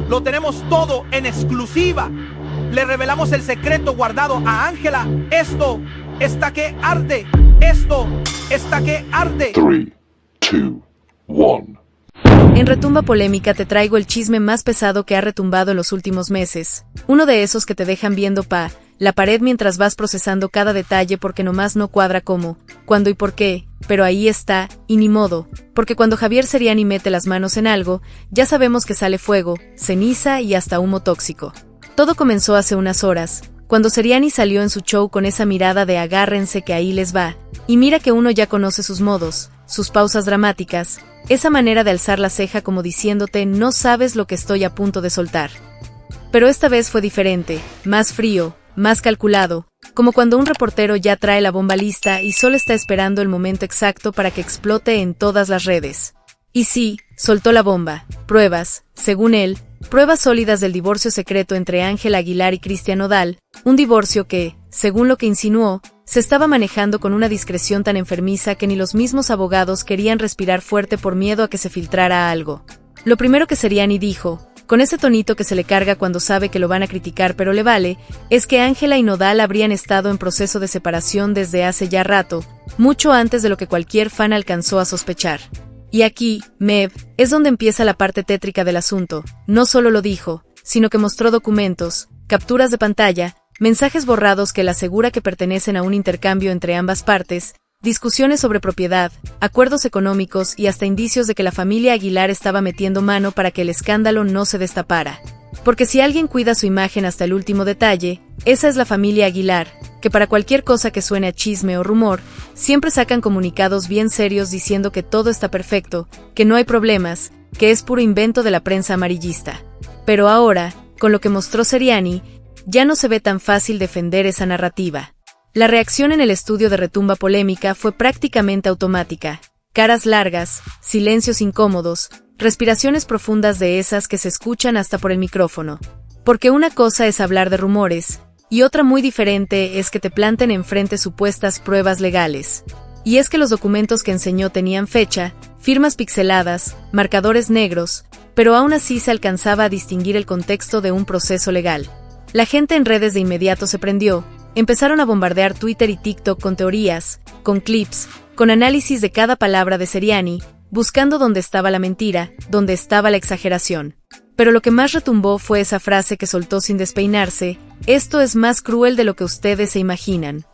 Lo tenemos todo en exclusiva. Le revelamos el secreto guardado a Ángela. Esto está que arde. Esto está que arde. 3, 2, 1. En Retumba Polémica te traigo el chisme más pesado que ha retumbado en los últimos meses. Uno de esos que te dejan viendo la pared mientras vas procesando cada detalle porque nomás no cuadra cómo, cuándo y por qué, pero ahí está, y ni modo, porque cuando Javier Seriani mete las manos en algo, ya sabemos que sale fuego, ceniza y hasta humo tóxico. Todo comenzó hace unas horas, cuando Seriani salió en su show con esa mirada de agárrense que ahí les va, y mira que uno ya conoce sus modos, sus pausas dramáticas, esa manera de alzar la ceja como diciéndote no sabes lo que estoy a punto de soltar. Pero esta vez fue diferente, más frío, más calculado, como cuando un reportero ya trae la bomba lista y solo está esperando el momento exacto para que explote en todas las redes. Y sí, soltó la bomba, pruebas, según él, pruebas sólidas del divorcio secreto entre Ángela Aguilar y Cristian Nodal, un divorcio que, según lo que insinuó, se estaba manejando con una discreción tan enfermiza que ni los mismos abogados querían respirar fuerte por miedo a que se filtrara algo. Lo primero que Seriani dijo, con ese tonito que se le carga cuando sabe que lo van a criticar pero le vale, es que Ángela y Nodal habrían estado en proceso de separación desde hace ya rato, mucho antes de lo que cualquier fan alcanzó a sospechar. Y aquí, Mev, es donde empieza la parte tétrica del asunto. No solo lo dijo, sino que mostró documentos, capturas de pantalla, mensajes borrados que él asegura que pertenecen a un intercambio entre ambas partes, discusiones sobre propiedad, acuerdos económicos y hasta indicios de que la familia Aguilar estaba metiendo mano para que el escándalo no se destapara. Porque si alguien cuida su imagen hasta el último detalle, esa es la familia Aguilar, que para cualquier cosa que suene a chisme o rumor, siempre sacan comunicados bien serios diciendo que todo está perfecto, que no hay problemas, que es puro invento de la prensa amarillista. Pero ahora, con lo que mostró Seriani, ya no se ve tan fácil defender esa narrativa. La reacción en el estudio de Retumba Polémica fue prácticamente automática. Caras largas, silencios incómodos, respiraciones profundas de esas que se escuchan hasta por el micrófono. Porque una cosa es hablar de rumores, y otra muy diferente es que te planten enfrente supuestas pruebas legales. Y es que los documentos que enseñó tenían fecha, firmas pixeladas, marcadores negros, pero aún así se alcanzaba a distinguir el contexto de un proceso legal. La gente en redes de inmediato se prendió. Empezaron a bombardear Twitter y TikTok con teorías, con clips, con análisis de cada palabra de Seriani, buscando dónde estaba la mentira, dónde estaba la exageración. Pero lo que más retumbó fue esa frase que soltó sin despeinarse, esto es más cruel de lo que ustedes se imaginan.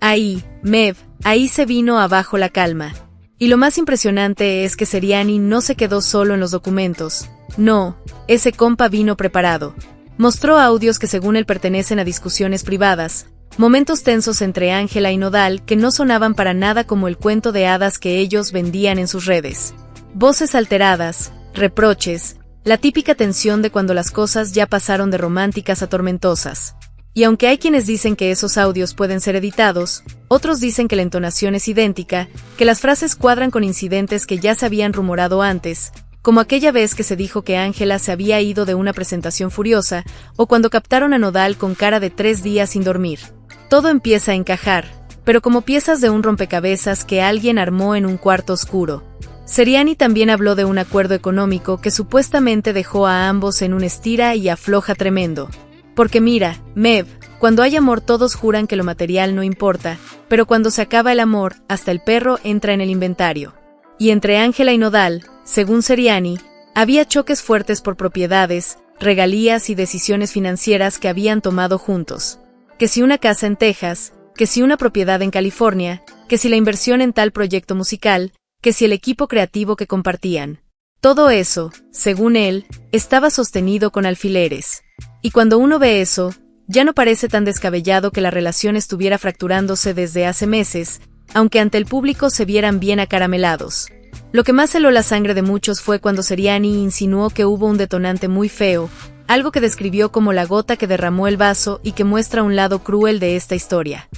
Ahí, Mev, ahí se vino abajo la calma. Y lo más impresionante es que Seriani no se quedó solo en los documentos. No, ese compa vino preparado. Mostró audios que según él pertenecen a discusiones privadas, momentos tensos entre Ángela y Nodal que no sonaban para nada como el cuento de hadas que ellos vendían en sus redes. Voces alteradas, reproches, la típica tensión de cuando las cosas ya pasaron de románticas a tormentosas. Y aunque hay quienes dicen que esos audios pueden ser editados, otros dicen que la entonación es idéntica, que las frases cuadran con incidentes que ya se habían rumorado antes, como aquella vez que se dijo que Ángela se había ido de una presentación furiosa, o cuando captaron a Nodal con cara de 3 días sin dormir. Todo empieza a encajar, pero como piezas de un rompecabezas que alguien armó en un cuarto oscuro. Seriani también habló de un acuerdo económico que supuestamente dejó a ambos en un estira y afloja tremendo. Porque mira, Mev, cuando hay amor todos juran que lo material no importa, pero cuando se acaba el amor, hasta el perro entra en el inventario. Y entre Ángela y Nodal, según Seriani, había choques fuertes por propiedades, regalías y decisiones financieras que habían tomado juntos. Que si una casa en Texas, que si una propiedad en California, que si la inversión en tal proyecto musical, que si el equipo creativo que compartían. Todo eso, según él, estaba sostenido con alfileres. Y cuando uno ve eso, ya no parece tan descabellado que la relación estuviera fracturándose desde hace meses, aunque ante el público se vieran bien acaramelados. Lo que más heló la sangre de muchos fue cuando Seriani insinuó que hubo un detonante muy feo, algo que describió como la gota que derramó el vaso y que muestra un lado cruel de esta historia.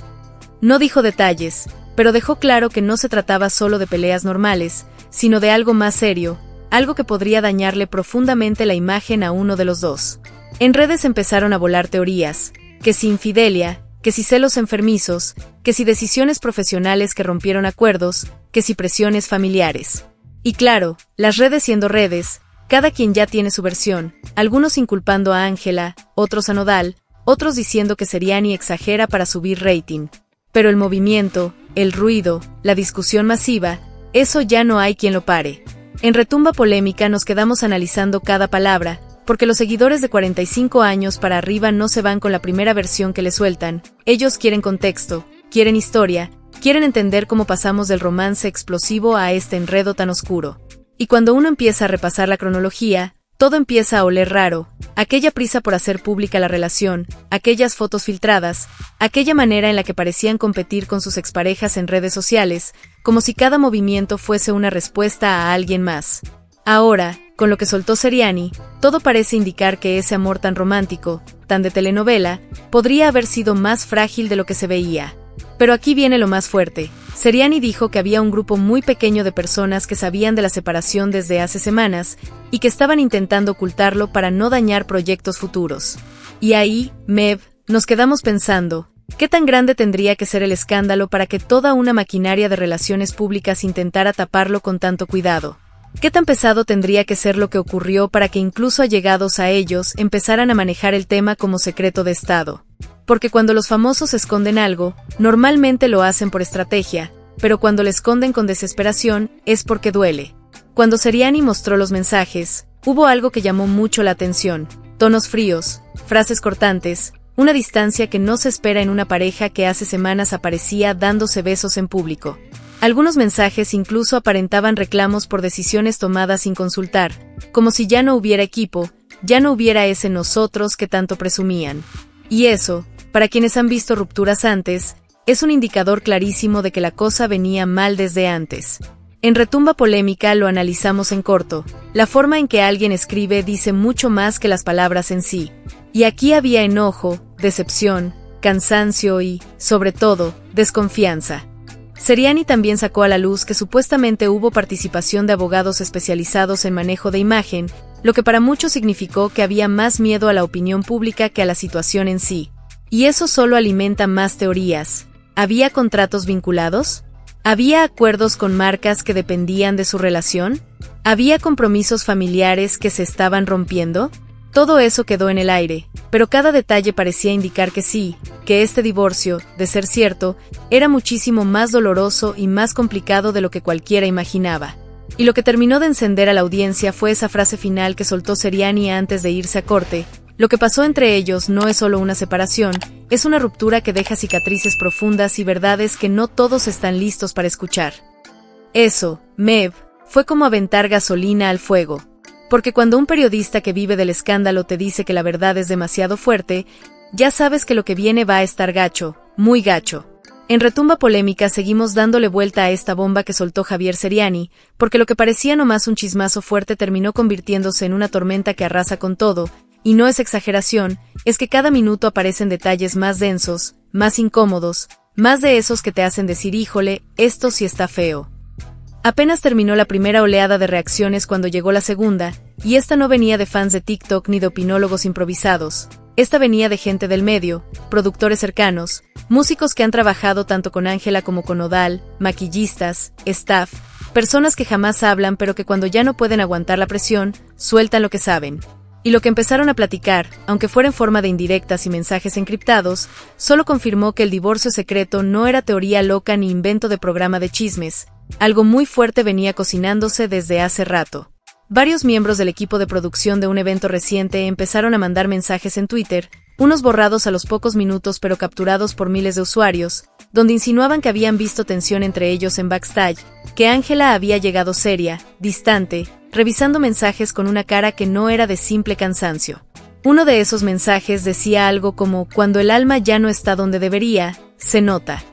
No dijo detalles, pero dejó claro que no se trataba solo de peleas normales, sino de algo más serio, algo que podría dañarle profundamente la imagen a uno de los dos. En redes empezaron a volar teorías, que si infidelia, que si celos enfermizos, que si decisiones profesionales que rompieron acuerdos, que si presiones familiares. Y claro, las redes siendo redes, Cada quien ya tiene su versión, algunos inculpando a Ángela, otros a Nodal, otros diciendo que Seriani exagera para subir rating. Pero el movimiento, el ruido, la discusión masiva, eso ya no hay quien lo pare. En Retumba Polémica nos quedamos analizando cada palabra, porque los seguidores de 45 años para arriba no se van con la primera versión que le sueltan. Ellos quieren contexto, quieren historia, quieren entender cómo pasamos del romance explosivo a este enredo tan oscuro. Y cuando uno empieza a repasar la cronología, todo empieza a oler raro, aquella prisa por hacer pública la relación, aquellas fotos filtradas, aquella manera en la que parecían competir con sus exparejas en redes sociales, como si cada movimiento fuese una respuesta a alguien más. Ahora, con lo que soltó Seriani, todo parece indicar que ese amor tan romántico, tan de telenovela, podría haber sido más frágil de lo que se veía. Pero aquí viene lo más fuerte. Seriani dijo que había un grupo muy pequeño de personas que sabían de la separación desde hace semanas y que estaban intentando ocultarlo para no dañar proyectos futuros. Y ahí, Mev, nos quedamos pensando, ¿qué tan grande tendría que ser el escándalo para que toda una maquinaria de relaciones públicas intentara taparlo con tanto cuidado? ¿Qué tan pesado tendría que ser lo que ocurrió para que incluso allegados a ellos empezaran a manejar el tema como secreto de Estado? Porque cuando los famosos esconden algo, normalmente lo hacen por estrategia, pero cuando le esconden con desesperación, es porque duele. Cuando Seriani mostró los mensajes, hubo algo que llamó mucho la atención: tonos fríos, frases cortantes, una distancia que no se espera en una pareja que hace semanas aparecía dándose besos en público. Algunos mensajes incluso aparentaban reclamos por decisiones tomadas sin consultar, como si ya no hubiera equipo, ya no hubiera ese nosotros que tanto presumían. Y eso, para quienes han visto rupturas antes, es un indicador clarísimo de que la cosa venía mal desde antes. En Retumba Polémica lo analizamos en corto. La forma en que alguien escribe dice mucho más que las palabras en sí. Y aquí había enojo, decepción, cansancio y, sobre todo, desconfianza. Seriani también sacó a la luz que supuestamente hubo participación de abogados especializados en manejo de imagen, lo que para muchos significó que había más miedo a la opinión pública que a la situación en sí. Y eso solo alimenta más teorías. ¿Había contratos vinculados? ¿Había acuerdos con marcas que dependían de su relación? ¿Había compromisos familiares que se estaban rompiendo? Todo eso quedó en el aire, pero cada detalle parecía indicar que sí, que este divorcio, de ser cierto, era muchísimo más doloroso y más complicado de lo que cualquiera imaginaba. Y lo que terminó de encender a la audiencia fue esa frase final que soltó Seriani antes de irse a corte: lo que pasó entre ellos no es solo una separación, es una ruptura que deja cicatrices profundas y verdades que no todos están listos para escuchar. Eso, Mev, fue como aventar gasolina al fuego. Porque cuando un periodista que vive del escándalo te dice que la verdad es demasiado fuerte, ya sabes que lo que viene va a estar gacho, muy gacho. En Retumba Polémica seguimos dándole vuelta a esta bomba que soltó Javier Seriani, porque lo que parecía nomás un chismazo fuerte terminó convirtiéndose en una tormenta que arrasa con todo, y no es exageración, es que cada minuto aparecen detalles más densos, más incómodos, más de esos que te hacen decir híjole, esto sí está feo. Apenas terminó la primera oleada de reacciones cuando llegó la segunda, y esta no venía de fans de TikTok ni de opinólogos improvisados. Esta venía de gente del medio, productores cercanos, músicos que han trabajado tanto con Ángela como con Nodal, maquillistas, staff, personas que jamás hablan pero que cuando ya no pueden aguantar la presión, sueltan lo que saben. Y lo que empezaron a platicar, aunque fuera en forma de indirectas y mensajes encriptados, solo confirmó que el divorcio secreto no era teoría loca ni invento de programa de chismes. Algo muy fuerte venía cocinándose desde hace rato. Varios miembros del equipo de producción de un evento reciente empezaron a mandar mensajes en Twitter, unos borrados a los pocos minutos pero capturados por miles de usuarios, donde insinuaban que habían visto tensión entre ellos en backstage, que Ángela había llegado seria, distante, revisando mensajes con una cara que no era de simple cansancio. Uno de esos mensajes decía algo como: cuando el alma ya no está donde debería, se nota.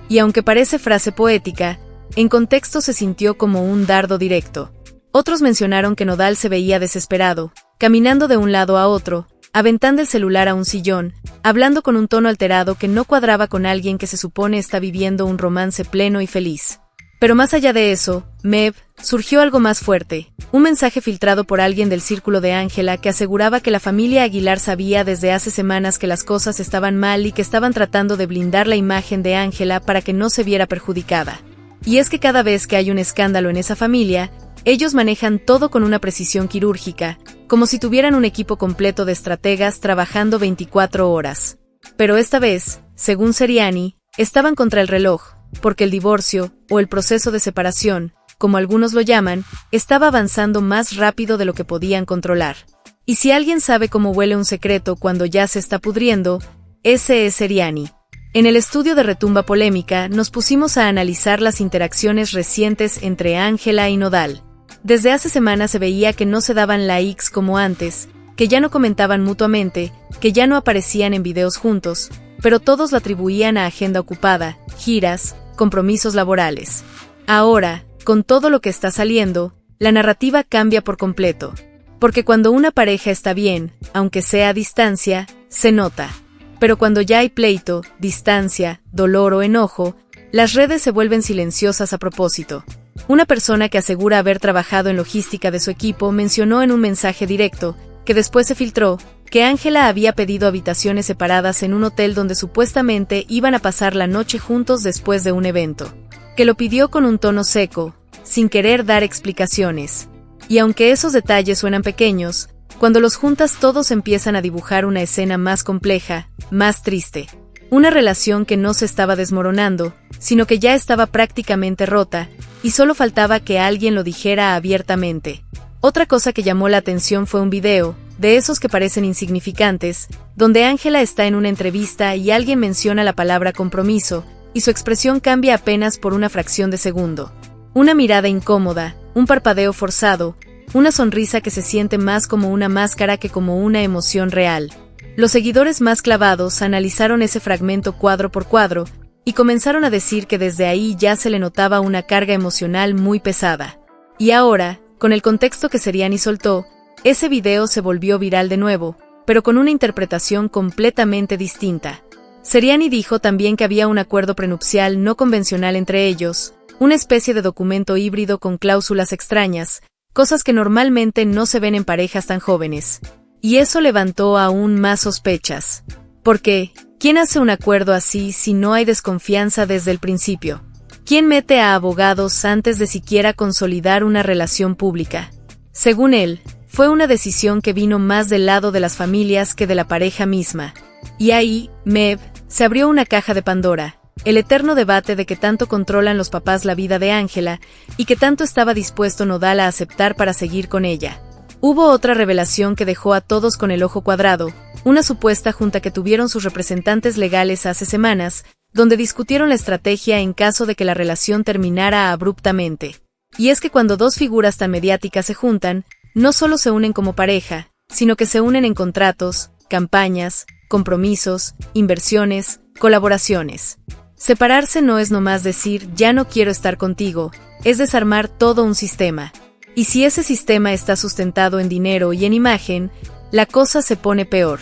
Y aunque parece frase poética, en contexto se sintió como un dardo directo. Otros mencionaron que Nodal se veía desesperado, caminando de un lado a otro, aventando el celular a un sillón, hablando con un tono alterado que no cuadraba con alguien que se supone está viviendo un romance pleno y feliz. Pero más allá de eso, Mev, surgió algo más fuerte, un mensaje filtrado por alguien del círculo de Ángela que aseguraba que la familia Aguilar sabía desde hace semanas que las cosas estaban mal y que estaban tratando de blindar la imagen de Ángela para que no se viera perjudicada. Y es que cada vez que hay un escándalo en esa familia, Ellos manejan todo con una precisión quirúrgica, como si tuvieran un equipo completo de estrategas trabajando 24 horas. Pero esta vez, según Seriani, estaban contra el reloj, porque el divorcio, o el proceso de separación, como algunos lo llaman, estaba avanzando más rápido de lo que podían controlar. Y si alguien sabe cómo huele un secreto cuando ya se está pudriendo, ese es Seriani. En el estudio de Retumba Polémica nos pusimos a analizar las interacciones recientes entre Ángela y Nodal. Desde hace semanas se veía que no se daban likes como antes, que ya no comentaban mutuamente, que ya no aparecían en videos juntos, pero todos la atribuían a agenda ocupada, giras, compromisos laborales. Ahora, con todo lo que está saliendo, la narrativa cambia por completo. Porque cuando una pareja está bien, aunque sea a distancia, se nota. Pero cuando ya hay pleito, distancia, dolor o enojo, las redes se vuelven silenciosas a propósito. Una persona que asegura haber trabajado en logística de su equipo mencionó en un mensaje directo, que después se filtró, que Ángela había pedido habitaciones separadas en un hotel donde supuestamente iban a pasar la noche juntos después de un evento. Que lo pidió con un tono seco, sin querer dar explicaciones. Y aunque esos detalles suenan pequeños, cuando los juntas todos empiezan a dibujar una escena más compleja, más triste. Una relación que no se estaba desmoronando, sino que ya estaba prácticamente rota, y solo faltaba que alguien lo dijera abiertamente. Otra cosa que llamó la atención fue un video, de esos que parecen insignificantes, donde Ángela está en una entrevista y alguien menciona la palabra compromiso, y su expresión cambia apenas por una fracción de segundo. Una mirada incómoda, un parpadeo forzado, una sonrisa que se siente más como una máscara que como una emoción real. Los seguidores más clavados analizaron ese fragmento cuadro por cuadro, y comenzaron a decir que desde ahí ya se le notaba una carga emocional muy pesada. Y ahora, con el contexto que Seriani soltó, ese video se volvió viral de nuevo, pero con una interpretación completamente distinta. Seriani dijo también que había un acuerdo prenupcial no convencional entre ellos, una especie de documento híbrido con cláusulas extrañas, cosas que normalmente no se ven en parejas tan jóvenes. Y eso levantó aún más sospechas. Porque, ¿quién hace un acuerdo así si no hay desconfianza desde el principio? ¿Quién mete a abogados antes de siquiera consolidar una relación pública? Según él, fue una decisión que vino más del lado de las familias que de la pareja misma. Y ahí, se abrió una caja de Pandora. El eterno debate de que tanto controlan los papás la vida de Ángela, y que tanto estaba dispuesto Nodal a aceptar para seguir con ella. Hubo otra revelación que dejó a todos con el ojo cuadrado, una supuesta junta que tuvieron sus representantes legales hace semanas, donde discutieron la estrategia en caso de que la relación terminara abruptamente. Y es que cuando dos figuras tan mediáticas se juntan, no solo se unen como pareja, sino que se unen en contratos, campañas, compromisos, inversiones, colaboraciones. Separarse no es nomás decir ya no quiero estar contigo, es desarmar todo un sistema. Y si ese sistema está sustentado en dinero y en imagen, la cosa se pone peor.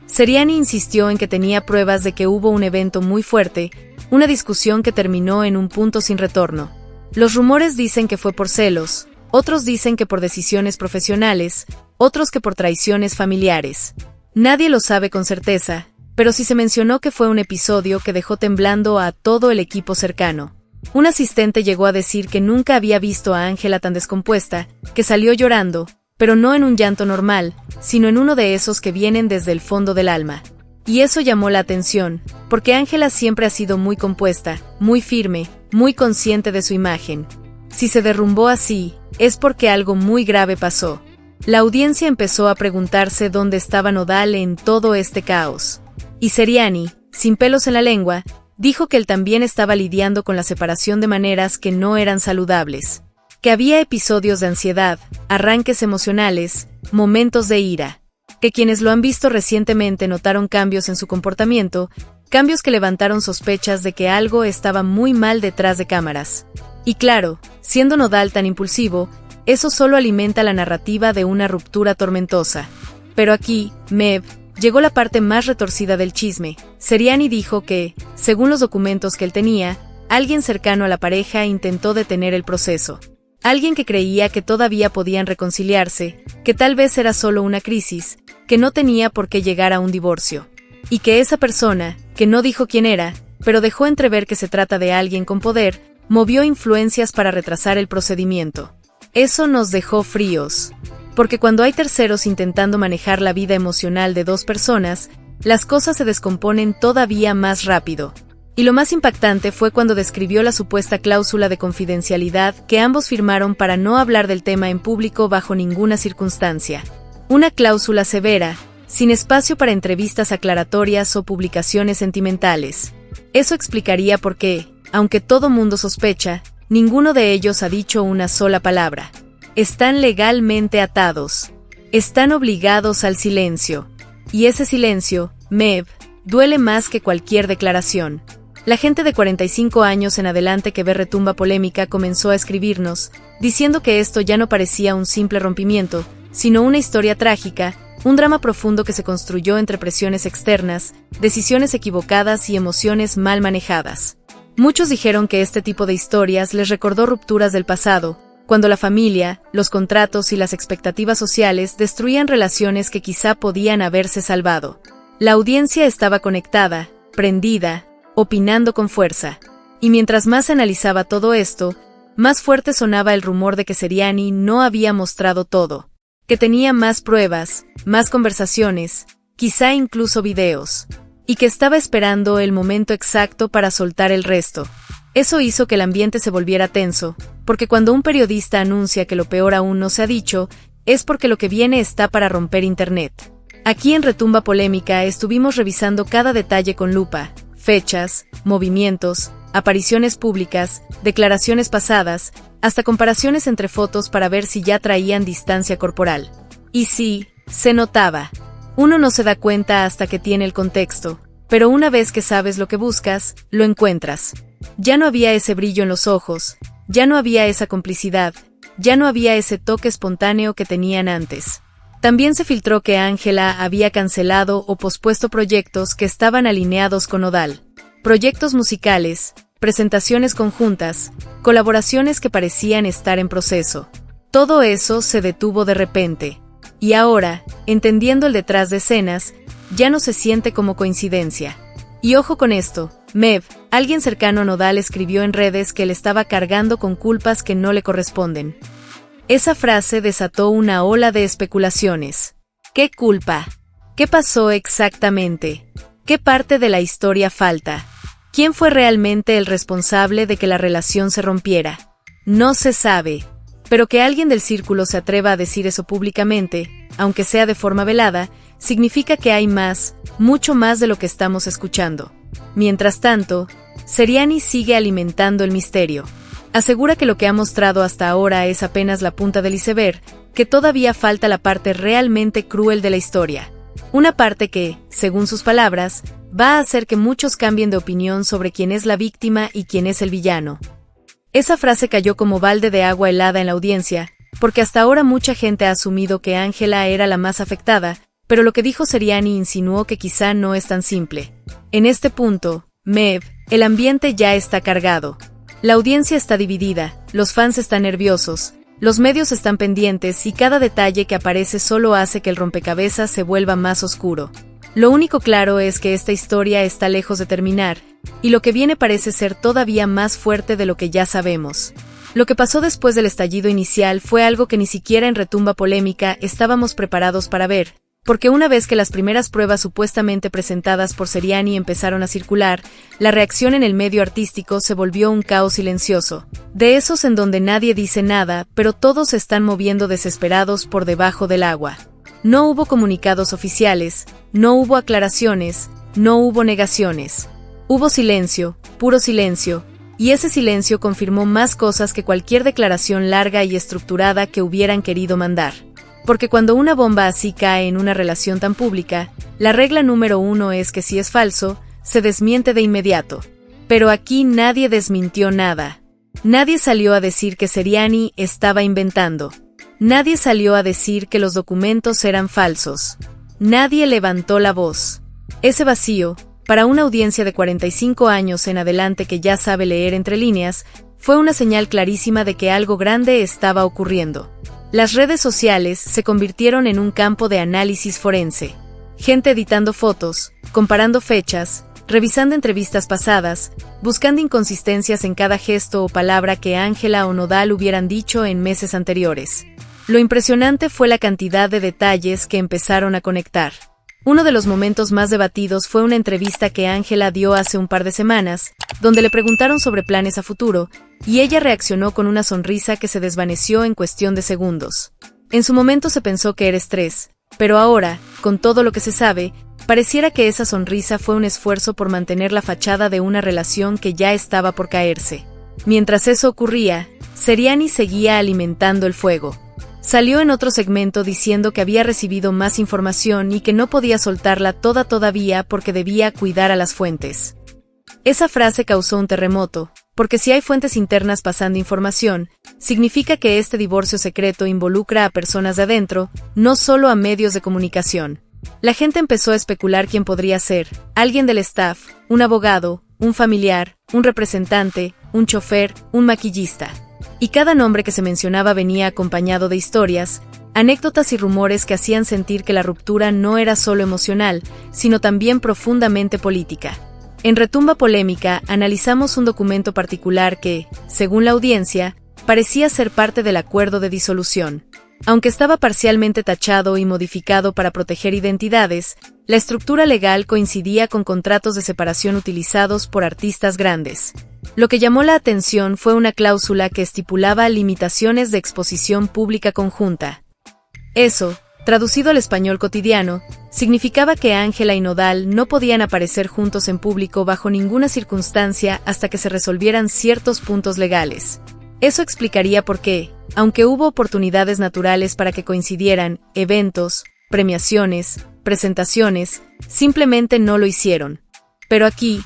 Seriani insistió en que tenía pruebas de que hubo un evento muy fuerte, una discusión que terminó en un punto sin retorno. Los rumores dicen que fue por celos, otros dicen que por decisiones profesionales, otros que por traiciones familiares. Nadie lo sabe con certeza, pero sí se mencionó que fue un episodio que dejó temblando a todo el equipo cercano. Un asistente llegó a decir que nunca había visto a Ángela tan descompuesta, que salió llorando, pero no en un llanto normal, sino en uno de esos que vienen desde el fondo del alma. Y eso llamó la atención, porque Ángela siempre ha sido muy compuesta, muy firme, muy consciente de su imagen. Si se derrumbó así, es porque algo muy grave pasó. La audiencia empezó a preguntarse dónde estaba Nodal en todo este caos. Y Seriani, sin pelos en la lengua, dijo que él también estaba lidiando con la separación de maneras que no eran saludables. Que había episodios de ansiedad, arranques emocionales, momentos de ira. Que quienes lo han visto recientemente notaron cambios en su comportamiento, cambios que levantaron sospechas de que algo estaba muy mal detrás de cámaras. Y claro, siendo Nodal tan impulsivo, eso solo alimenta la narrativa de una ruptura tormentosa. Pero aquí, llegó la parte más retorcida del chisme. Seriani dijo que, según los documentos que él tenía, alguien cercano a la pareja intentó detener el proceso. Alguien que creía que todavía podían reconciliarse, que tal vez era solo una crisis, que no tenía por qué llegar a un divorcio. Y que esa persona, que no dijo quién era, pero dejó entrever que se trata de alguien con poder, movió influencias para retrasar el procedimiento. Eso nos dejó fríos. Porque cuando hay terceros intentando manejar la vida emocional de dos personas, las cosas se descomponen todavía más rápido. Y lo más impactante fue cuando describió la supuesta cláusula de confidencialidad que ambos firmaron para no hablar del tema en público bajo ninguna circunstancia. Una cláusula severa, sin espacio para entrevistas aclaratorias o publicaciones sentimentales. Eso explicaría por qué, aunque todo mundo sospecha, ninguno de ellos ha dicho una sola palabra. Están legalmente atados. Están obligados al silencio. Y ese silencio, Mev, duele más que cualquier declaración. La gente de 45 años en adelante que ve Retumba Polémica comenzó a escribirnos, diciendo que esto ya no parecía un simple rompimiento, sino una historia trágica, un drama profundo que se construyó entre presiones externas, decisiones equivocadas y emociones mal manejadas. Muchos dijeron que este tipo de historias les recordó rupturas del pasado, cuando la familia, los contratos y las expectativas sociales destruían relaciones que quizá podían haberse salvado. La audiencia estaba conectada, prendida, opinando con fuerza. Y mientras más se analizaba todo esto, más fuerte sonaba el rumor de que Seriani no había mostrado todo, que tenía más pruebas, más conversaciones, quizá incluso videos, y que estaba esperando el momento exacto para soltar el resto. Eso hizo que el ambiente se volviera tenso, porque cuando un periodista anuncia que lo peor aún no se ha dicho, es porque lo que viene está para romper Internet. Aquí en Retumba Polémica estuvimos revisando cada detalle con lupa, fechas, movimientos, apariciones públicas, declaraciones pasadas, hasta comparaciones entre fotos para ver si ya traían distancia corporal. Y sí, se notaba. Uno no se da cuenta hasta que tiene el contexto, pero una vez que sabes lo que buscas, lo encuentras. Ya no había ese brillo en los ojos, ya no había esa complicidad, ya no había ese toque espontáneo que tenían antes. También se filtró que Ángela había cancelado o pospuesto proyectos que estaban alineados con Nodal. Proyectos musicales, presentaciones conjuntas, colaboraciones que parecían estar en proceso. Todo eso se detuvo de repente. Y ahora, entendiendo el detrás de escenas, ya no se siente como coincidencia. Y ojo con esto, Mev, alguien cercano a Nodal escribió en redes que él estaba cargando con culpas que no le corresponden. Esa frase desató una ola de especulaciones. ¿Qué culpa? ¿Qué pasó exactamente? ¿Qué parte de la historia falta? ¿Quién fue realmente el responsable de que la relación se rompiera? No se sabe. Pero que alguien del círculo se atreva a decir eso públicamente, aunque sea de forma velada, significa que hay más, mucho más de lo que estamos escuchando. Mientras tanto, Seriani sigue alimentando el misterio. Asegura que lo que ha mostrado hasta ahora es apenas la punta del iceberg, que todavía falta la parte realmente cruel de la historia. Una parte que, según sus palabras, va a hacer que muchos cambien de opinión sobre quién es la víctima y quién es el villano. Esa frase cayó como balde de agua helada en la audiencia, porque hasta ahora mucha gente ha asumido que Ángela era la más afectada, pero lo que dijo Seriani insinuó que quizá no es tan simple. En este punto, Mev, el ambiente ya está cargado. La audiencia está dividida, los fans están nerviosos, los medios están pendientes y cada detalle que aparece solo hace que el rompecabezas se vuelva más oscuro. Lo único claro es que esta historia está lejos de terminar, y lo que viene parece ser todavía más fuerte de lo que ya sabemos. Lo que pasó después del estallido inicial fue algo que ni siquiera en Retumba Polémica estábamos preparados para ver, porque una vez que las primeras pruebas supuestamente presentadas por Seriani empezaron a circular, la reacción en el medio artístico se volvió un caos silencioso. De esos en donde nadie dice nada, pero todos se están moviendo desesperados por debajo del agua. No hubo comunicados oficiales, no hubo aclaraciones, no hubo negaciones. Hubo silencio, puro silencio, y ese silencio confirmó más cosas que cualquier declaración larga y estructurada que hubieran querido mandar. Porque cuando una bomba así cae en una relación tan pública, la regla número 1 es que si es falso, se desmiente de inmediato. Pero aquí nadie desmintió nada. Nadie salió a decir que Seriani estaba inventando. Nadie salió a decir que los documentos eran falsos. Nadie levantó la voz. Ese vacío, para una audiencia de 45 años en adelante que ya sabe leer entre líneas, fue una señal clarísima de que algo grande estaba ocurriendo. Las redes sociales se convirtieron en un campo de análisis forense. Gente editando fotos, comparando fechas, revisando entrevistas pasadas, buscando inconsistencias en cada gesto o palabra que Ángela o Nodal hubieran dicho en meses anteriores. Lo impresionante fue la cantidad de detalles que empezaron a conectar. Uno de los momentos más debatidos fue una entrevista que Ángela dio hace un par de semanas, donde le preguntaron sobre planes a futuro, y ella reaccionó con una sonrisa que se desvaneció en cuestión de segundos. En su momento se pensó que era estrés, pero ahora, con todo lo que se sabe, pareciera que esa sonrisa fue un esfuerzo por mantener la fachada de una relación que ya estaba por caerse. Mientras eso ocurría, Seriani seguía alimentando el fuego. Salió en otro segmento diciendo que había recibido más información y que no podía soltarla toda todavía porque debía cuidar a las fuentes. Esa frase causó un terremoto, porque si hay fuentes internas pasando información, significa que este divorcio secreto involucra a personas de adentro, no solo a medios de comunicación. La gente empezó a especular quién podría ser: alguien del staff, un abogado, un familiar, un representante, un chofer, un maquillista. Y cada nombre que se mencionaba venía acompañado de historias, anécdotas y rumores que hacían sentir que la ruptura no era solo emocional, sino también profundamente política. En Retumba Polémica analizamos un documento particular que, según la audiencia, parecía ser parte del acuerdo de disolución. Aunque estaba parcialmente tachado y modificado para proteger identidades, la estructura legal coincidía con contratos de separación utilizados por artistas grandes. Lo que llamó la atención fue una cláusula que estipulaba limitaciones de exposición pública conjunta. Eso, traducido al español cotidiano, significaba que Ángela y Nodal no podían aparecer juntos en público bajo ninguna circunstancia hasta que se resolvieran ciertos puntos legales. Eso explicaría por qué, aunque hubo oportunidades naturales para que coincidieran, eventos, premiaciones, presentaciones, simplemente no lo hicieron. Pero aquí,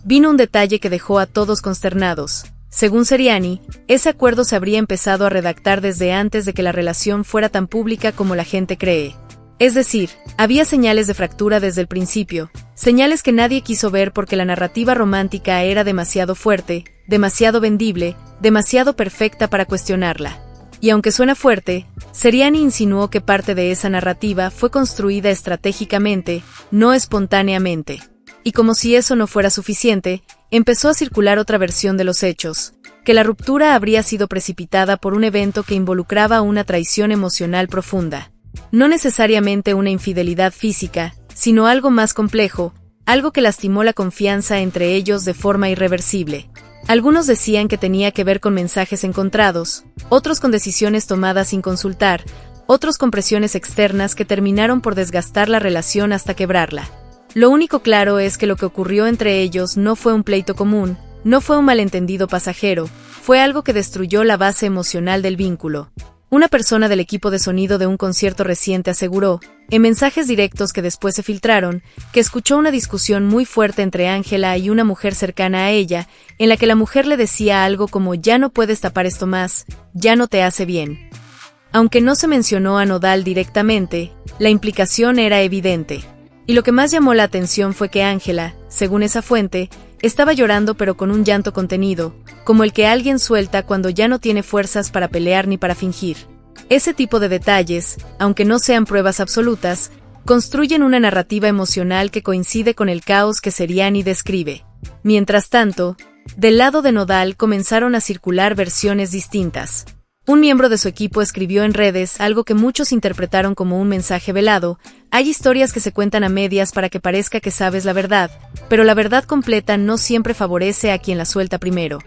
vino un detalle que dejó a todos consternados. Según Seriani, ese acuerdo se habría empezado a redactar desde antes de que la relación fuera tan pública como la gente cree. Es decir, había señales de fractura desde el principio, señales que nadie quiso ver porque la narrativa romántica era demasiado fuerte, demasiado vendible, demasiado perfecta para cuestionarla. Y aunque suena fuerte, Seriani insinuó que parte de esa narrativa fue construida estratégicamente, no espontáneamente. Y como si eso no fuera suficiente, empezó a circular otra versión de los hechos, que la ruptura habría sido precipitada por un evento que involucraba una traición emocional profunda. No necesariamente una infidelidad física, sino algo más complejo, algo que lastimó la confianza entre ellos de forma irreversible. Algunos decían que tenía que ver con mensajes encontrados, otros con decisiones tomadas sin consultar, otros con presiones externas que terminaron por desgastar la relación hasta quebrarla. Lo único claro es que lo que ocurrió entre ellos no fue un pleito común, no fue un malentendido pasajero, fue algo que destruyó la base emocional del vínculo. Una persona del equipo de sonido de un concierto reciente aseguró, en mensajes directos que después se filtraron, que escuchó una discusión muy fuerte entre Ángela y una mujer cercana a ella, en la que la mujer le decía algo como: ya no puedes tapar esto más, ya no te hace bien. Aunque no se mencionó a Nodal directamente, la implicación era evidente. Y lo que más llamó la atención fue que Ángela, según esa fuente, estaba llorando pero con un llanto contenido, como el que alguien suelta cuando ya no tiene fuerzas para pelear ni para fingir. Ese tipo de detalles, aunque no sean pruebas absolutas, construyen una narrativa emocional que coincide con el caos que Seriani describe. Mientras tanto, del lado de Nodal comenzaron a circular versiones distintas. Un miembro de su equipo escribió en redes algo que muchos interpretaron como un mensaje velado: hay historias que se cuentan a medias para que parezca que sabes la verdad, pero la verdad completa no siempre favorece a quien la suelta primero.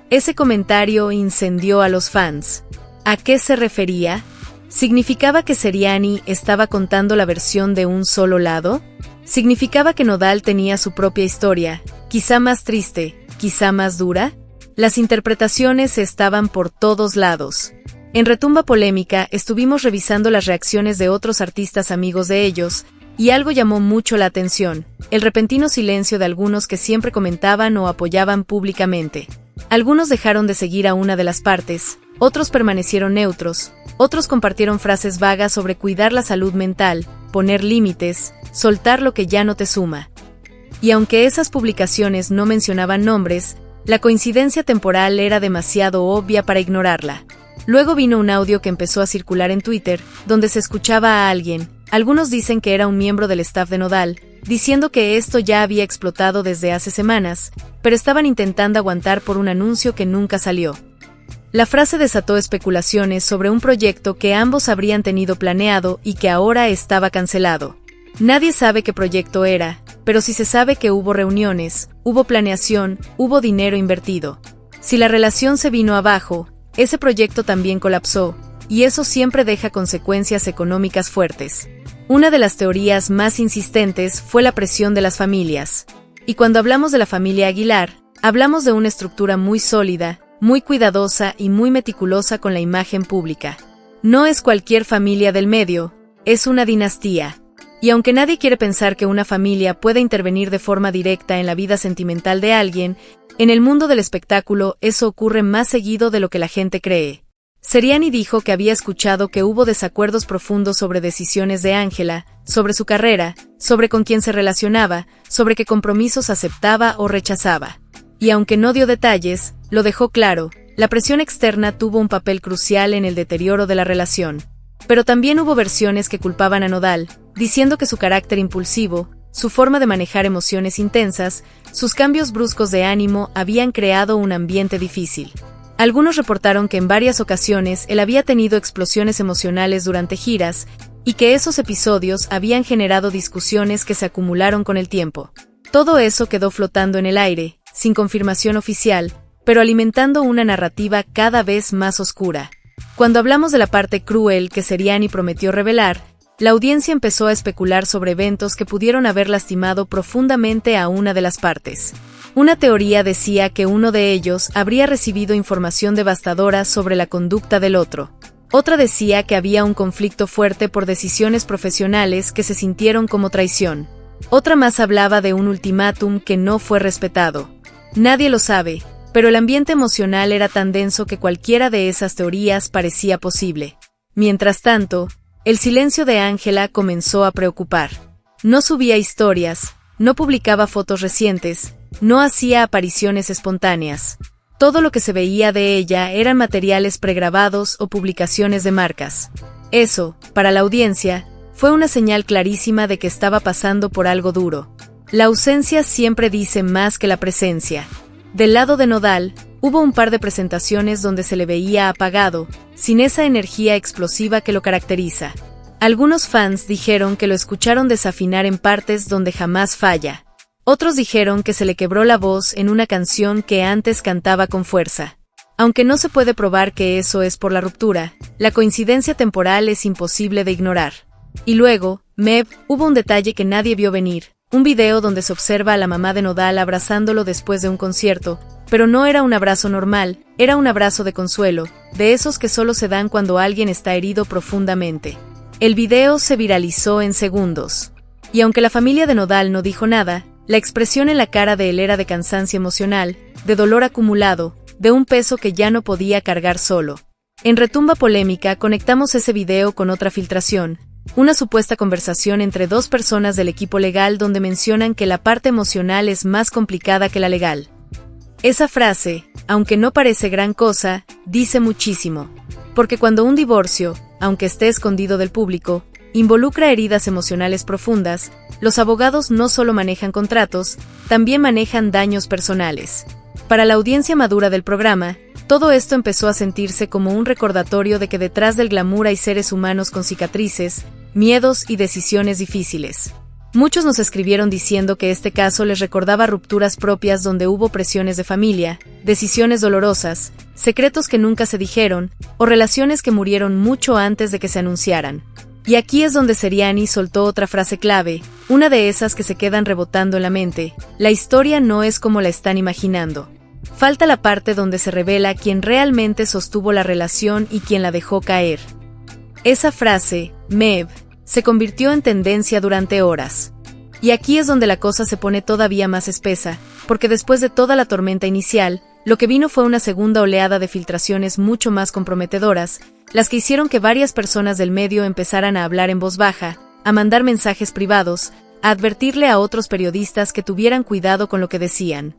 Ese comentario incendió a los fans. ¿A qué se refería? ¿Significaba que Seriani estaba contando la versión de un solo lado? ¿Significaba que Nodal tenía su propia historia, quizá más triste, quizá más dura? Las interpretaciones estaban por todos lados. En Retumba Polémica estuvimos revisando las reacciones de otros artistas amigos de ellos, y algo llamó mucho la atención: el repentino silencio de algunos que siempre comentaban o apoyaban públicamente. Algunos dejaron de seguir a una de las partes, otros permanecieron neutros, otros compartieron frases vagas sobre cuidar la salud mental, poner límites, soltar lo que ya no te suma. Y aunque esas publicaciones no mencionaban nombres, la coincidencia temporal era demasiado obvia para ignorarla. Luego vino un audio que empezó a circular en Twitter, donde se escuchaba a alguien, algunos dicen que era un miembro del staff de Nodal, diciendo que esto ya había explotado desde hace semanas, pero estaban intentando aguantar por un anuncio que nunca salió. La frase desató especulaciones sobre un proyecto que ambos habrían tenido planeado y que ahora estaba cancelado. Nadie sabe qué proyecto era, pero sí se sabe que hubo reuniones, hubo planeación, hubo dinero invertido. Si la relación se vino abajo, ese proyecto también colapsó, y eso siempre deja consecuencias económicas fuertes. Una de las teorías más insistentes fue la presión de las familias. Y cuando hablamos de la familia Aguilar, hablamos de una estructura muy sólida, muy cuidadosa y muy meticulosa con la imagen pública. No es cualquier familia del medio, es una dinastía. Y aunque nadie quiere pensar que una familia pueda intervenir de forma directa en la vida sentimental de alguien, en el mundo del espectáculo eso ocurre más seguido de lo que la gente cree. Seriani dijo que había escuchado que hubo desacuerdos profundos sobre decisiones de Ángela, sobre su carrera, sobre con quién se relacionaba, sobre qué compromisos aceptaba o rechazaba. Y aunque no dio detalles, lo dejó claro, la presión externa tuvo un papel crucial en el deterioro de la relación. Pero también hubo versiones que culpaban a Nodal, diciendo que su carácter impulsivo, su forma de manejar emociones intensas, sus cambios bruscos de ánimo habían creado un ambiente difícil. Algunos reportaron que en varias ocasiones él había tenido explosiones emocionales durante giras, y que esos episodios habían generado discusiones que se acumularon con el tiempo. Todo eso quedó flotando en el aire, sin confirmación oficial, pero alimentando una narrativa cada vez más oscura. Cuando hablamos de la parte cruel que Seriani prometió revelar, la audiencia empezó a especular sobre eventos que pudieron haber lastimado profundamente a una de las partes. Una teoría decía que uno de ellos habría recibido información devastadora sobre la conducta del otro. Otra decía que había un conflicto fuerte por decisiones profesionales que se sintieron como traición. Otra más hablaba de un ultimátum que no fue respetado. Nadie lo sabe, pero el ambiente emocional era tan denso que cualquiera de esas teorías parecía posible. Mientras tanto, el silencio de Ángela comenzó a preocupar. No subía historias, no publicaba fotos recientes, no hacía apariciones espontáneas. Todo lo que se veía de ella eran materiales pregrabados o publicaciones de marcas. Eso, para la audiencia, fue una señal clarísima de que estaba pasando por algo duro. La ausencia siempre dice más que la presencia. Del lado de Nodal, hubo un par de presentaciones donde se le veía apagado, sin esa energía explosiva que lo caracteriza. Algunos fans dijeron que lo escucharon desafinar en partes donde jamás falla. Otros dijeron que se le quebró la voz en una canción que antes cantaba con fuerza. Aunque no se puede probar que eso es por la ruptura, la coincidencia temporal es imposible de ignorar. Y luego, hubo un detalle que nadie vio venir. Un video donde se observa a la mamá de Nodal abrazándolo después de un concierto, pero no era un abrazo normal, era un abrazo de consuelo, de esos que solo se dan cuando alguien está herido profundamente. El video se viralizó en segundos. Y aunque la familia de Nodal no dijo nada, la expresión en la cara de él era de cansancio emocional, de dolor acumulado, de un peso que ya no podía cargar solo. En Retumba Polémica conectamos ese video con otra filtración, una supuesta conversación entre dos personas del equipo legal donde mencionan que la parte emocional es más complicada que la legal. Esa frase, aunque no parece gran cosa, dice muchísimo. Porque cuando un divorcio, aunque esté escondido del público, involucra heridas emocionales profundas, los abogados no solo manejan contratos, también manejan daños personales. Para la audiencia madura del programa, todo esto empezó a sentirse como un recordatorio de que detrás del glamour hay seres humanos con cicatrices, miedos y decisiones difíciles. Muchos nos escribieron diciendo que este caso les recordaba rupturas propias donde hubo presiones de familia, decisiones dolorosas, secretos que nunca se dijeron, o relaciones que murieron mucho antes de que se anunciaran. Y aquí es donde Seriani soltó otra frase clave, una de esas que se quedan rebotando en la mente: la historia no es como la están imaginando. Falta la parte donde se revela quién realmente sostuvo la relación y quién la dejó caer. Esa frase, se convirtió en tendencia durante horas. Y aquí es donde la cosa se pone todavía más espesa, porque después de toda la tormenta inicial, lo que vino fue una segunda oleada de filtraciones mucho más comprometedoras, las que hicieron que varias personas del medio empezaran a hablar en voz baja, a mandar mensajes privados, a advertirle a otros periodistas que tuvieran cuidado con lo que decían.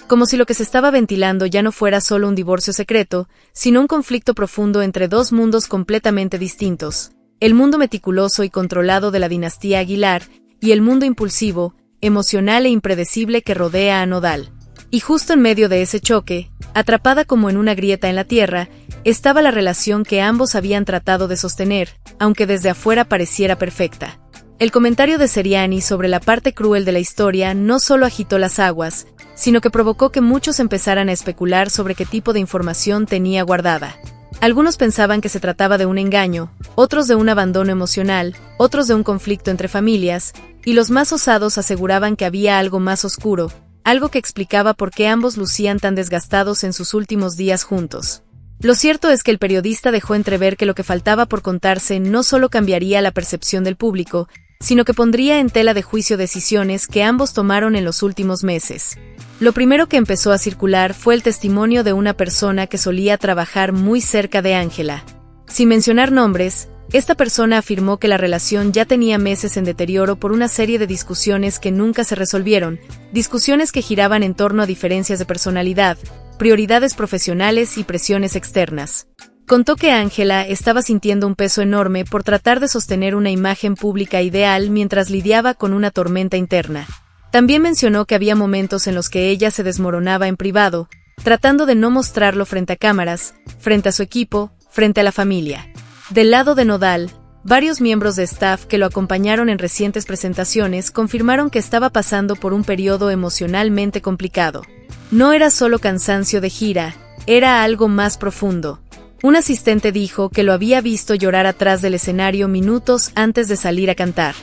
Como si lo que se estaba ventilando ya no fuera solo un divorcio secreto, sino un conflicto profundo entre dos mundos completamente distintos: el mundo meticuloso y controlado de la dinastía Aguilar, y el mundo impulsivo, emocional e impredecible que rodea a Nodal. Y justo en medio de ese choque, atrapada como en una grieta en la tierra, estaba la relación que ambos habían tratado de sostener, aunque desde afuera pareciera perfecta. El comentario de Seriani sobre la parte cruel de la historia no solo agitó las aguas, sino que provocó que muchos empezaran a especular sobre qué tipo de información tenía guardada. Algunos pensaban que se trataba de un engaño, otros de un abandono emocional, otros de un conflicto entre familias, y los más osados aseguraban que había algo más oscuro, algo que explicaba por qué ambos lucían tan desgastados en sus últimos días juntos. Lo cierto es que el periodista dejó entrever que lo que faltaba por contarse no solo cambiaría la percepción del público, sino que pondría en tela de juicio decisiones que ambos tomaron en los últimos meses. Lo primero que empezó a circular fue el testimonio de una persona que solía trabajar muy cerca de Ángela. Sin mencionar nombres, esta persona afirmó que la relación ya tenía meses en deterioro por una serie de discusiones que nunca se resolvieron, discusiones que giraban en torno a diferencias de personalidad, prioridades profesionales y presiones externas. Contó que Ángela estaba sintiendo un peso enorme por tratar de sostener una imagen pública ideal mientras lidiaba con una tormenta interna. También mencionó que había momentos en los que ella se desmoronaba en privado, tratando de no mostrarlo frente a cámaras, frente a su equipo, frente a la familia. Del lado de Nodal, varios miembros de staff que lo acompañaron en recientes presentaciones confirmaron que estaba pasando por un periodo emocionalmente complicado. No era solo cansancio de gira, era algo más profundo. Un asistente dijo que lo había visto llorar atrás del escenario minutos antes de salir a cantar.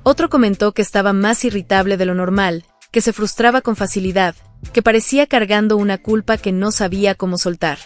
Otro comentó que estaba más irritable de lo normal, que se frustraba con facilidad, que parecía cargando una culpa que no sabía cómo soltar.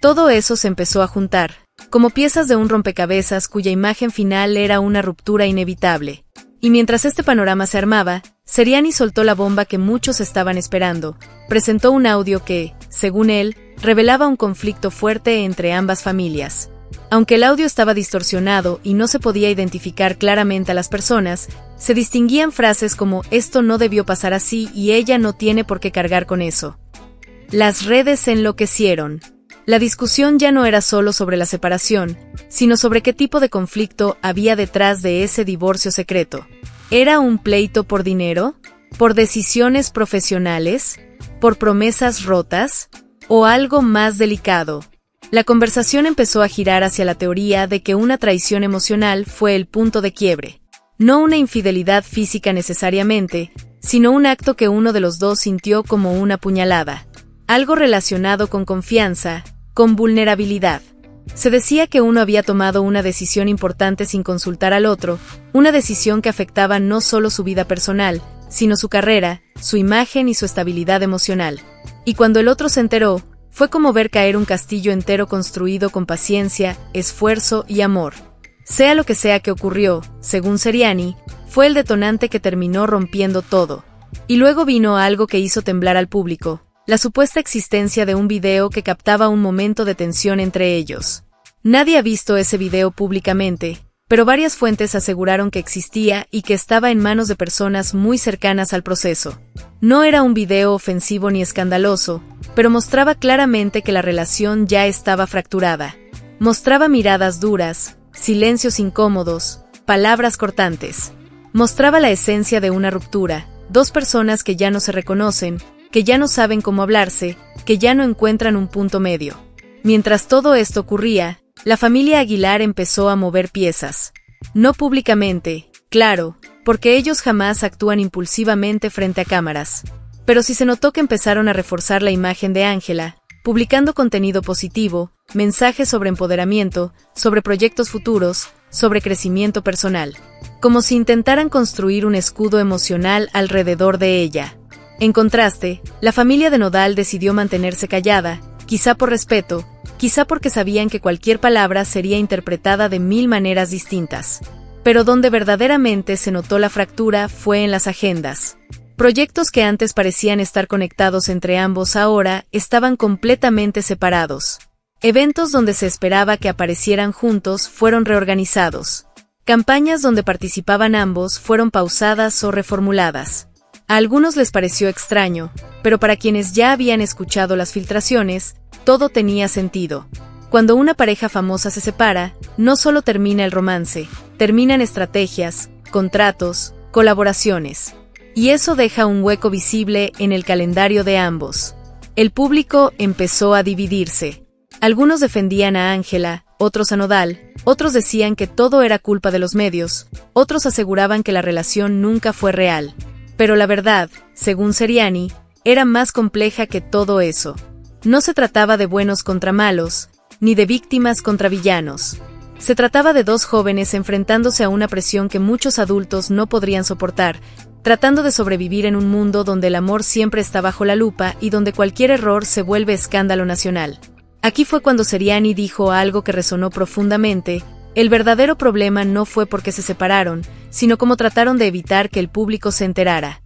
Todo eso se empezó a juntar, como piezas de un rompecabezas cuya imagen final era una ruptura inevitable. Y mientras este panorama se armaba, Seriani soltó la bomba que muchos estaban esperando. Presentó un audio que, según él, revelaba un conflicto fuerte entre ambas familias. Aunque el audio estaba distorsionado y no se podía identificar claramente a las personas, se distinguían frases como «esto no debió pasar así» y «ella no tiene por qué cargar con eso». Las redes enloquecieron. La discusión ya no era solo sobre la separación, sino sobre qué tipo de conflicto había detrás de ese divorcio secreto. ¿Era un pleito por dinero? ¿Por decisiones profesionales? ¿Por promesas rotas? ¿O algo más delicado? La conversación empezó a girar hacia la teoría de que una traición emocional fue el punto de quiebre. No una infidelidad física necesariamente, sino un acto que uno de los dos sintió como una puñalada. Algo relacionado con confianza, con vulnerabilidad. Se decía que uno había tomado una decisión importante sin consultar al otro, una decisión que afectaba no solo su vida personal, sino su carrera, su imagen y su estabilidad emocional. Y cuando el otro se enteró, fue como ver caer un castillo entero construido con paciencia, esfuerzo y amor. Sea lo que sea que ocurrió, según Seriani, fue el detonante que terminó rompiendo todo. Y luego vino algo que hizo temblar al público, la supuesta existencia de un video que captaba un momento de tensión entre ellos. Nadie ha visto ese video públicamente, pero varias fuentes aseguraron que existía y que estaba en manos de personas muy cercanas al proceso. No era un video ofensivo ni escandaloso, pero mostraba claramente que la relación ya estaba fracturada. Mostraba miradas duras, silencios incómodos, palabras cortantes. Mostraba la esencia de una ruptura, dos personas que ya no se reconocen, que ya no saben cómo hablarse, que ya no encuentran un punto medio. Mientras todo esto ocurría, la familia Aguilar empezó a mover piezas. No públicamente, claro, porque ellos jamás actúan impulsivamente frente a cámaras. Pero sí se notó que empezaron a reforzar la imagen de Ángela, publicando contenido positivo, mensajes sobre empoderamiento, sobre proyectos futuros, sobre crecimiento personal. Como si intentaran construir un escudo emocional alrededor de ella. En contraste, la familia de Nodal decidió mantenerse callada, quizá por respeto, quizá porque sabían que cualquier palabra sería interpretada de 1000 maneras distintas. Pero donde verdaderamente se notó la fractura fue en las agendas. Proyectos que antes parecían estar conectados entre ambos ahora estaban completamente separados. Eventos donde se esperaba que aparecieran juntos fueron reorganizados. Campañas donde participaban ambos fueron pausadas o reformuladas. A algunos les pareció extraño, pero para quienes ya habían escuchado las filtraciones, todo tenía sentido. Cuando una pareja famosa se separa, no solo termina el romance, terminan estrategias, contratos, colaboraciones. Y eso deja un hueco visible en el calendario de ambos. El público empezó a dividirse. Algunos defendían a Ángela, otros a Nodal, otros decían que todo era culpa de los medios, otros aseguraban que la relación nunca fue real. Pero la verdad, según Seriani, era más compleja que todo eso. No se trataba de buenos contra malos, ni de víctimas contra villanos. Se trataba de dos jóvenes enfrentándose a una presión que muchos adultos no podrían soportar, tratando de sobrevivir en un mundo donde el amor siempre está bajo la lupa y donde cualquier error se vuelve escándalo nacional. Aquí fue cuando Seriani dijo algo que resonó profundamente: el verdadero problema no fue porque se separaron, sino cómo trataron de evitar que el público se enterara.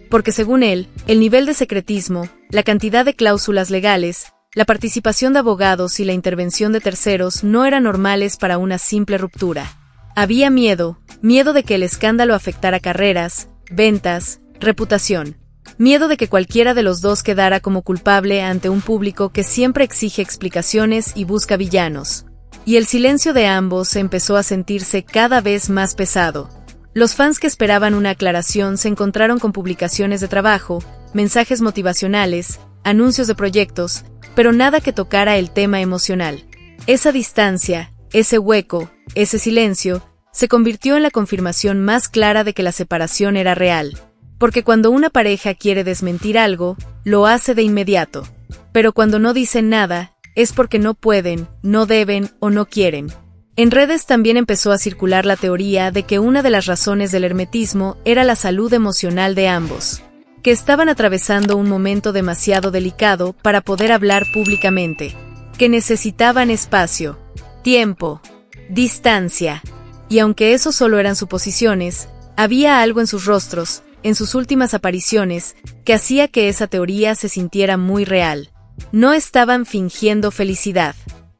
Porque según él, el nivel de secretismo, la cantidad de cláusulas legales, la participación de abogados y la intervención de terceros no eran normales para una simple ruptura. Había miedo de que el escándalo afectara carreras, ventas, reputación. Miedo de que cualquiera de los dos quedara como culpable ante un público que siempre exige explicaciones y busca villanos. Y el silencio de ambos empezó a sentirse cada vez más pesado. Los fans que esperaban una aclaración se encontraron con publicaciones de trabajo, mensajes motivacionales, anuncios de proyectos, pero nada que tocara el tema emocional. Esa distancia, ese hueco, ese silencio, se convirtió en la confirmación más clara de que la separación era real. Porque cuando una pareja quiere desmentir algo, lo hace de inmediato. Pero cuando no dicen nada, es porque no pueden, no deben o no quieren. En redes también empezó a circular la teoría de que una de las razones del hermetismo era la salud emocional de ambos, que estaban atravesando un momento demasiado delicado para poder hablar públicamente, que necesitaban espacio, tiempo, distancia. Y aunque eso solo eran suposiciones, había algo en sus rostros, en sus últimas apariciones, que hacía que esa teoría se sintiera muy real. No estaban fingiendo felicidad,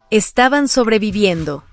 estaban sobreviviendo.